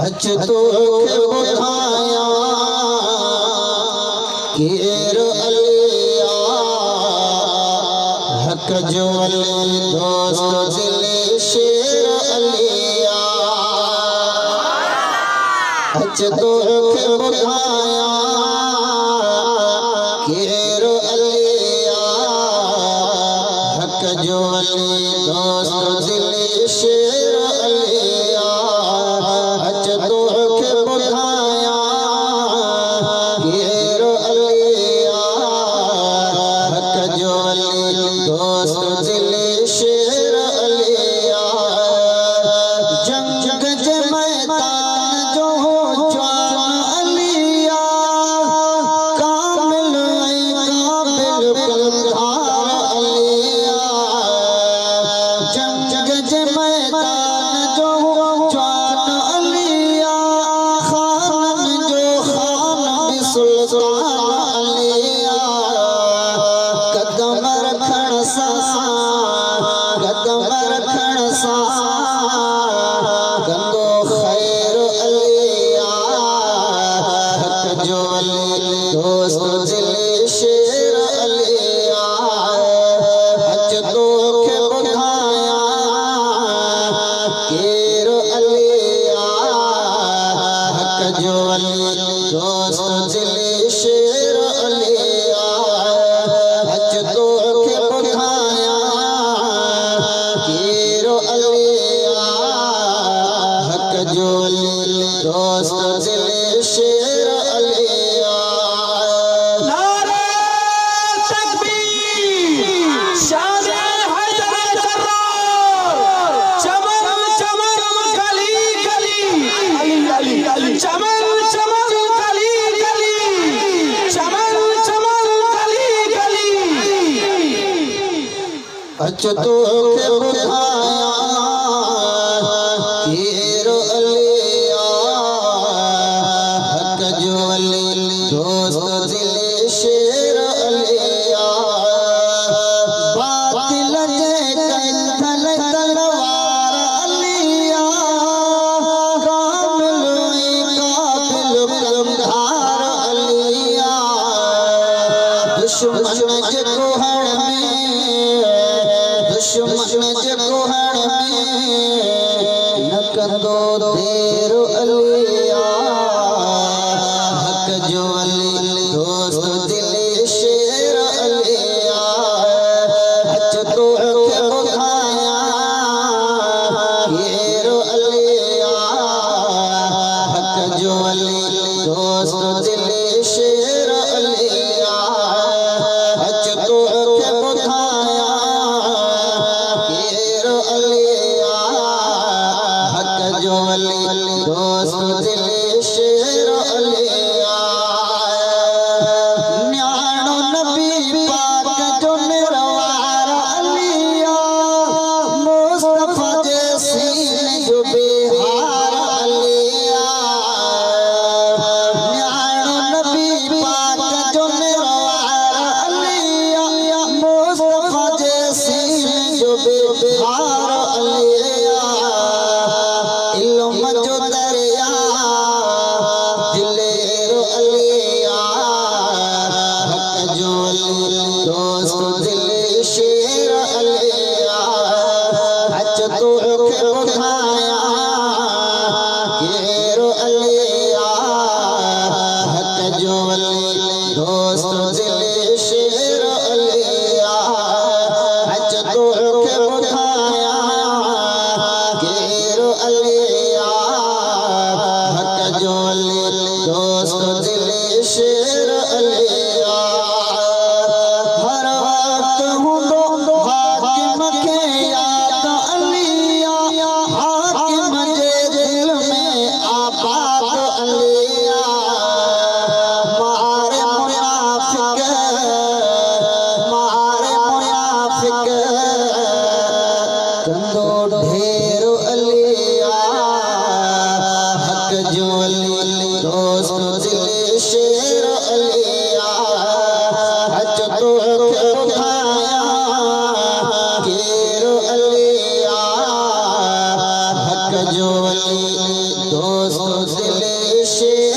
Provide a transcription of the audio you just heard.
अच तो बुधाया केर अलिया हक जो अली दोस्त दिल शेर अलिया अच तो बुधाया केर अलिया हक जो अली दोस्त दिल शेर अलिया अच तो बुधाया केर अलिया हक जो अली दोस्त दिल शेर अलिया जंग जे मैदान जो जवान अलिया कामिल काबिल कलधार अलिया जंग जे मैदान जो जवान अलिया खान जो खान सुल्तान अलिया कदम रखण सा गंदो खैर अलिया हक जो अली दोस्त दिल शेर अलिया अच तो बुधाया केर अलिया हक जो अली दोस्त दिल शेर अलिया अच तो बुधाया केर अलिया हक जो अली दोस्त दिल शेर अलिया नारे तकबीर शान हैदर जर्रार चमन चमन गली गली अली अली चमन चमन गली गली चमन चमन गली गली अच तो बुधाया केर अलिया हक जो अली दोस्त दिल शेर अलिया बातिल जे कंथल तलवार अलिया कामिल काबिल कलमधार अलिया दुश्मन जे कोहड़ में दुश्मन जे कोहड़ में न कंदो देर अलिया हक जो अली दोस्त दिल शेर अलिया अच तो बुधाया केर अलिया हक जो अली दोस्त दिल शेर अलिया अच तो बुधाया केर अलिया हक जो अली दोस्त दिल शेर अलिया न्याणो नबी पाक जो निरवार अलिया मुस्तफा जे सीने जो बिहार अलिया न्याणो नबी पाक जो निरवार अलिया मुस्तफा जे सीने जो बिहार अलिया इल्म जो दरिया अली दोस्त दिल शेर